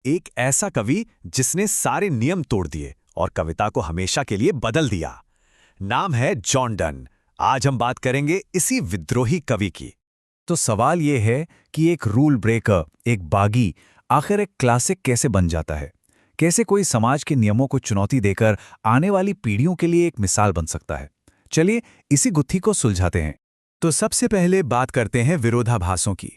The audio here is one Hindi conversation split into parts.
एक ऐसा कवि जिसने सारे नियम तोड़ दिए और कविता को हमेशा के लिए बदल दिया। नाम है जॉन डन। आज हम बात करेंगे इसी विद्रोही कवि की। तो सवाल ये है कि एक रूल ब्रेकर, एक बागी, आखिर एक क्लासिक कैसे बन जाता है? कैसे कोई समाज के नियमों को चुनौती देकर आने वाली पीढ़ियों के लिए एक मिसाल बन सकता है? चलिए इसी गुत्थी को सुलझाते हैं। तो सबसे पहले बात करते हैं विरोधाभासों की।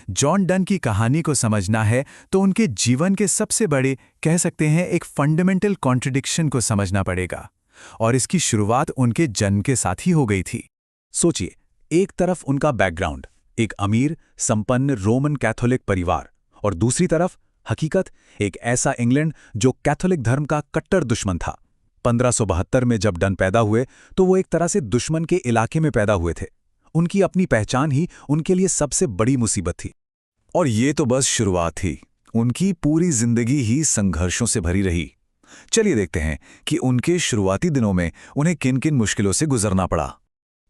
जॉन डन की कहानी को समझना है तो उनके जीवन के सबसे बड़े, कह सकते हैं, एक फंडामेंटल कॉन्ट्रडिक्शन को समझना पड़ेगा। और इसकी शुरुआत उनके जन्म के साथ ही हो गई थी। सोचिए, एक तरफ उनका बैकग्राउंड, एक अमीर संपन्न रोमन कैथोलिक परिवार, और दूसरी तरफ हकीकत, एक ऐसा इंग्लैंड जो कैथोलिक धर्म का कट्टर दुश्मन था। 1572 में जब डन पैदा हुए तो वो एक तरह से दुश्मन के इलाके में पैदा हुए थे। उनकी अपनी पहचान ही उनके लिए सबसे बड़ी मुसीबत थी। और ये तो बस शुरुआत थी। उनकी पूरी जिंदगी ही संघर्षों से भरी रही। चलिए देखते हैं कि उनके शुरुआती दिनों में उन्हें किन किन मुश्किलों से गुजरना पड़ा।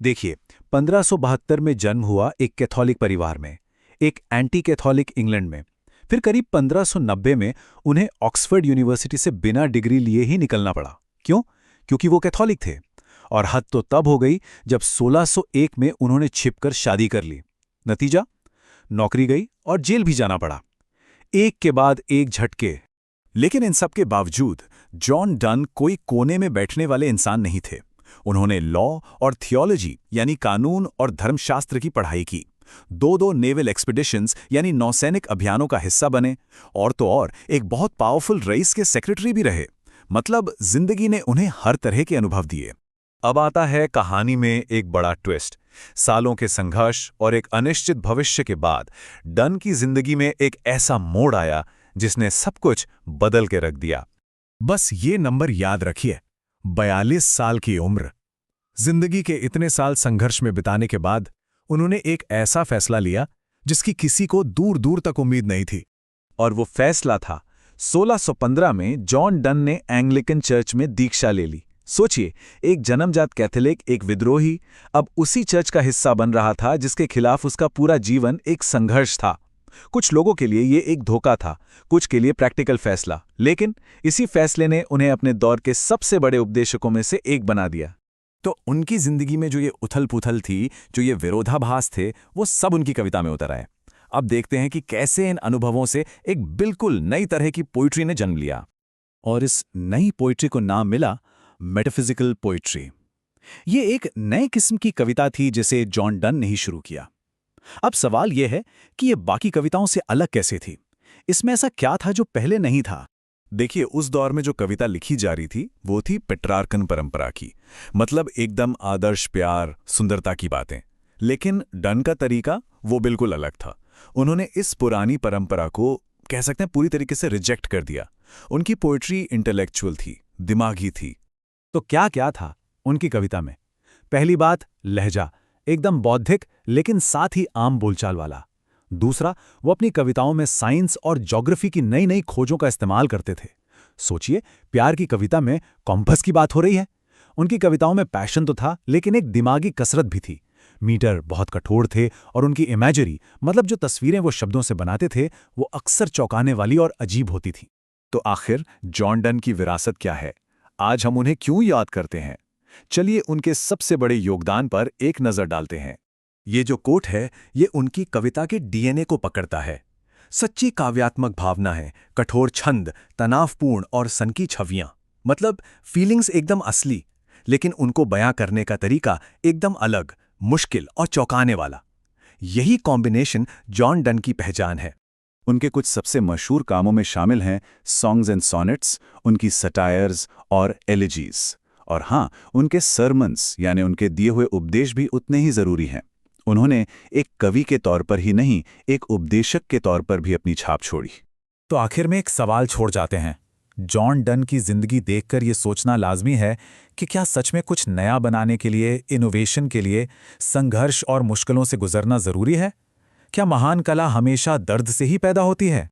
देखिए, 1572 में जन्म हुआ एक कैथोलिक परिवार में, एक एंटी कैथोलिक इंग्लैंड में। फिर करीब 1590 में उन्हें ऑक्सफोर्ड यूनिवर्सिटी से बिना डिग्री लिए ही निकलना पड़ा। क्यों? क्योंकि वो कैथोलिक थे। और हद तो तब हो गई जब 1601 में उन्होंने छिपकर शादी कर ली। नतीजा? नौकरी गई और जेल भी जाना पड़ा। एक के बाद एक झटके। लेकिन इन सब के बावजूद जॉन डन कोई कोने में बैठने वाले इंसान नहीं थे। उन्होंने लॉ और थियोलॉजी यानी कानून और धर्मशास्त्र की पढ़ाई की। दो नेवल एक्सपीडिशंस यानी नौसैनिक अभियानों का हिस्सा बने, और तो और एक बहुत पावरफुल रईस के सेक्रेटरी भी रहे। मतलब जिंदगी ने उन्हें हर तरह के अनुभव दिए। अब आता है कहानी में एक बड़ा ट्विस्ट। सालों के संघर्ष और एक अनिश्चित भविष्य के बाद डन की जिंदगी में एक ऐसा मोड़ आया जिसने सब कुछ बदल के रख दिया। बस ये नंबर याद रखिए, 42 साल की उम्र। जिंदगी के इतने साल संघर्ष में बिताने के बाद उन्होंने एक ऐसा फैसला लिया जिसकी किसी को दूर दूर तक उम्मीद नहीं थी। और वो फैसला था 1615 में जॉन डन ने एंग्लिकन चर्च में दीक्षा ले ली। सोचिए, एक जन्मजात कैथोलिक, एक विद्रोही, अब उसी चर्च का हिस्सा बन रहा था जिसके खिलाफ उसका पूरा जीवन एक संघर्ष था। कुछ लोगों के लिए ये एक धोखा था, कुछ के लिए प्रैक्टिकल फैसला, लेकिन इसी फैसले ने उन्हें अपने दौर के सबसे बड़े उपदेशकों में से एक बना दिया। तो उनकी जिंदगी में जो ये उथल-पुथल थी, जो ये विरोधाभास थे, वो सब उनकी कविता में उतर आए। अब देखते हैं कि कैसे इन अनुभवों से एक बिल्कुल नई तरह की पोइट्री ने जन्म लिया। और इस नई पोइट्री को नाम मिला मेटाफिजिकल पोइट्री। ये एक नए किस्म की कविता थी जिसे जॉन डन ने ही शुरू किया। अब सवाल यह है कि ये बाकी कविताओं से अलग कैसे थी? इसमें ऐसा क्या था जो पहले नहीं था? देखिए, उस दौर में जो कविता लिखी जा रही थी वो थी पेट्रार्कन परंपरा की। मतलब एकदम आदर्श प्यार, सुंदरता की बातें। लेकिन डन का तरीका वो बिल्कुल अलग था। उन्होंने इस पुरानी परंपरा को, कह सकते हैं, पूरी तरीके से रिजेक्ट कर दिया। उनकी पोइट्री इंटेलेक्चुअल थी, दिमागी थी। तो क्या क्या था उनकी कविता में? पहली बात, लहजा, एकदम बौद्धिक लेकिन साथ ही आम बोलचाल वाला। दूसरा, वो अपनी कविताओं में साइंस और ज्योग्राफी की नई नई खोजों का इस्तेमाल करते थे। सोचिए, प्यार की कविता में कॉम्पस की बात हो रही है। उनकी कविताओं में पैशन तो था, लेकिन एक दिमागी कसरत भी थी। मीटर बहुत कठोर थे और उनकी इमेजरी, मतलब जो तस्वीरें वो शब्दों से बनाते थे, वो अक्सर चौंकाने वाली और अजीब होती थी। तो आखिर जॉन डन की विरासत क्या है? आज हम उन्हें क्यों याद करते हैं? चलिए उनके सबसे बड़े योगदान पर एक नजर डालते हैं। ये जो कोट है, ये उनकी कविता के डीएनए को पकड़ता है। सच्ची काव्यात्मक भावना है, कठोर छंद, तनावपूर्ण और सनकी छवियां। मतलब फीलिंग्स एकदम असली, लेकिन उनको बयां करने का तरीका एकदम अलग, मुश्किल और चौंकाने वाला। यही कॉम्बिनेशन जॉन डन की पहचान है। उनके कुछ सबसे मशहूर कामों में शामिल हैं सॉन्ग्स एंड सॉनेट्स, उनकी सटायर्स और एलिजीज। और हाँ, उनके सरमन्स यानी उनके दिए हुए उपदेश भी उतने ही जरूरी हैं। उन्होंने एक कवि के तौर पर ही नहीं, एक उपदेशक के तौर पर भी अपनी छाप छोड़ी। तो आखिर में एक सवाल छोड़ जाते हैं। जॉन डन की जिंदगी देखकर ये सोचना लाजमी है कि क्या सच में कुछ नया बनाने के लिए, इनोवेशन के लिए संघर्ष और मुश्किलों से गुजरना जरूरी है? क्या महान कला हमेशा दर्द से ही पैदा होती है?